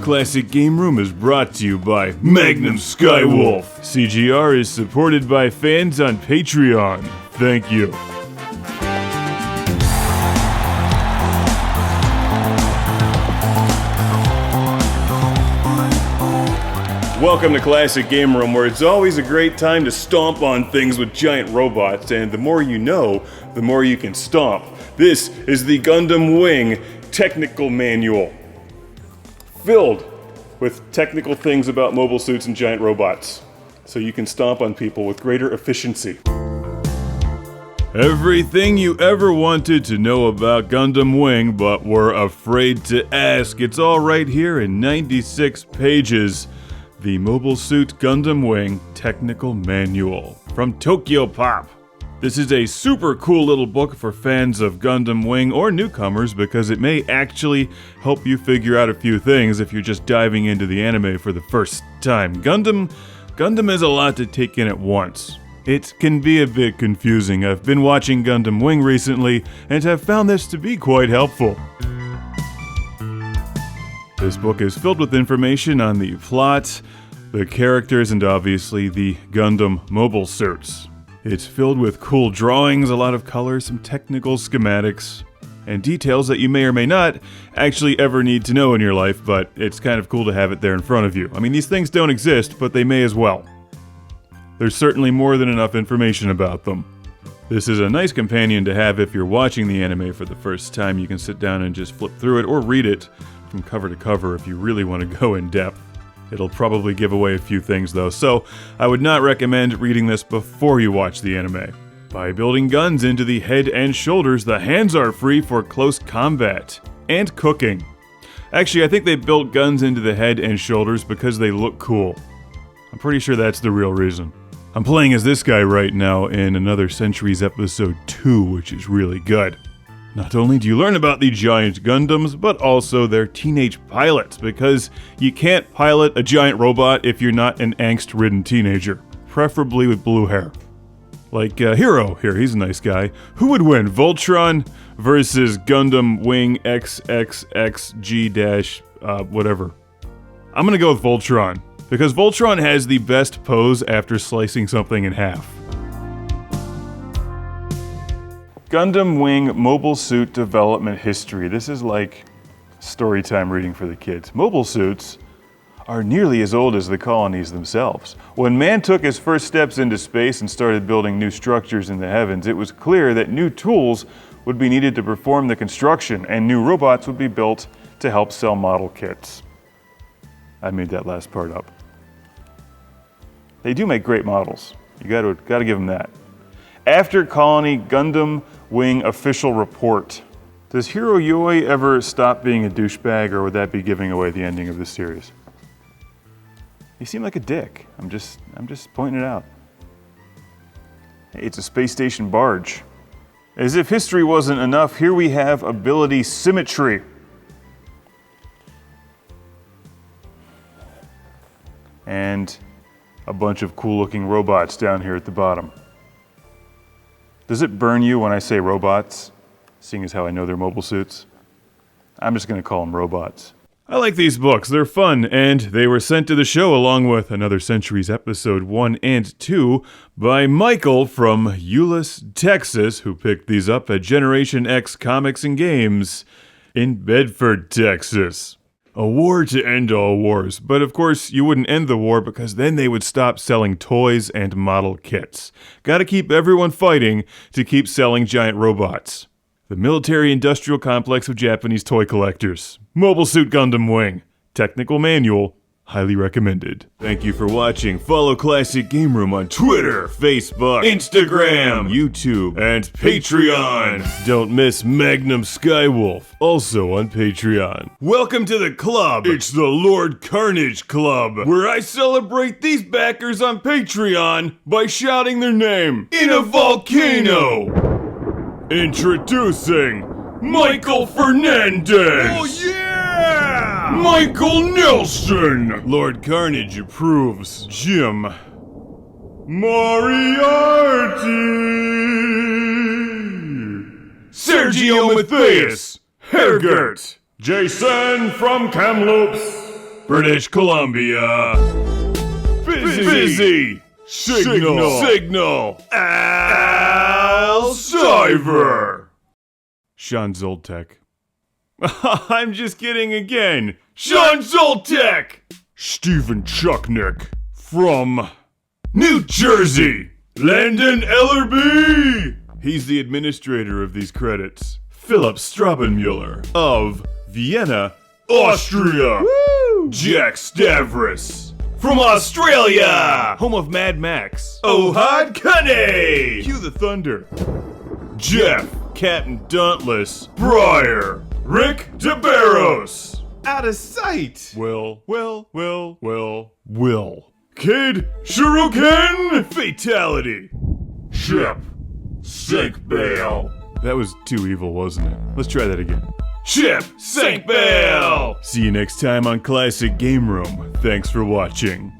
Classic Game Room is brought to you by Magnum Skywolf. CGR is supported by fans on Patreon. Thank you. Welcome to Classic Game Room, where it's always a great time to stomp on things with giant robots, and the more you know, the more you can stomp. This is the Gundam Wing Technical Manual, filled with technical things about mobile suits and giant robots, so you can stomp on people with greater efficiency. Everything you ever wanted to know about Gundam Wing but were afraid to ask, it's all right here in 96 pages. The Mobile Suit Gundam Wing Technical Manual from Toyko Pop. This is a super cool little book for fans of Gundam Wing or newcomers because it may actually help you figure out a few things if you're just diving into the anime for the first time. Gundam is a lot to take in at once. It can be a bit confusing. I've been watching Gundam Wing recently and have found this to be quite helpful. This book is filled with information on the plot, the characters, and obviously the Gundam mobile suits. It's filled with cool drawings, a lot of colors, some technical schematics, and details that you may or may not actually ever need to know in your life, but it's kind of cool to have it there in front of you. I mean, these things don't exist, but they may as well. There's certainly more than enough information about them. This is a nice companion to have if you're watching the anime for the first time. You can sit down and just flip through it or read it from cover to cover if you really want to go in depth. It'll probably give away a few things though, so I would not recommend reading this before you watch the anime. By building guns into the head and shoulders, the hands are free for close combat and cooking. Actually, I think they built guns into the head and shoulders because they look cool. I'm pretty sure that's the real reason. I'm playing as this guy right now in Another Century's Episode 2, which is really good. Not only do you learn about the giant Gundams, but also their teenage pilots, because you can't pilot a giant robot if you're not an angst-ridden teenager, preferably with blue hair. Like Hero here, he's a nice guy. Who would win, Voltron versus Gundam Wing XXXG- whatever? I'm gonna go with Voltron, because Voltron has the best pose after slicing something in half. Gundam Wing Mobile Suit Development History. This is like storytime reading for the kids. Mobile suits are nearly as old as the colonies themselves. When man took his first steps into space and started building new structures in the heavens, it was clear that new tools would be needed to perform the construction, and new robots would be built to help sell model kits. I made that last part up. They do make great models. You gotta give them that. After Colony Gundam Wing official report. Does Hiro Yoi ever stop being a douchebag, or would that be giving away the ending of this series? He seemed like a dick. I'm just pointing it out. It's a space station barge. As if history wasn't enough, here we have ability symmetry. And a bunch of cool-looking robots down here at the bottom. Does it burn you when I say robots, seeing as how I know they're mobile suits? I'm just going to call them robots. I like these books, they're fun, and they were sent to the show along with Another Century's Episode 1 and 2 by Michael from Euless, Texas, who picked these up at Generation X Comics and Games in Bedford, Texas. A war to end all wars, but of course you wouldn't end the war because then they would stop selling toys and model kits. Gotta keep everyone fighting to keep selling giant robots. The military-industrial complex of Japanese toy collectors. Mobile Suit Gundam Wing. Technical manual. Highly recommended. Thank you for watching. Follow Classic Game Room on Twitter, Facebook, Instagram, YouTube, and Patreon. Don't miss Magnum Skywolf, also on Patreon. Welcome to the club. It's the Lord Carnage Club, where I celebrate these backers on Patreon by shouting their name in a volcano. Introducing Michael Fernandez. Oh yeah! Michael Nelson. Lord Carnage approves. Jim Moriarty. Sergio Matthias. Hergert. Jason from Kamloops. British Columbia. Busy. Signal. Al Cyber. Sean Zoltek. I'm just kidding again. Sean Zoltek. Stephen Chucknick from New Jersey. Landon Ellerby. He's the administrator of these credits. Philip Strabenmuller of Vienna, Austria. Woo! Jack Stavros from Australia, home of Mad Max. Ohad Kane. Cue the thunder. Jeff, Captain Dauntless, Breyer, Rick DeBarros. Out of sight. Will. Kid Shuriken Fatality. Ship. Sink bail. That was too evil, wasn't it? Let's try that again. Ship. Sink bail. See you next time on Classic Game Room. Thanks for watching.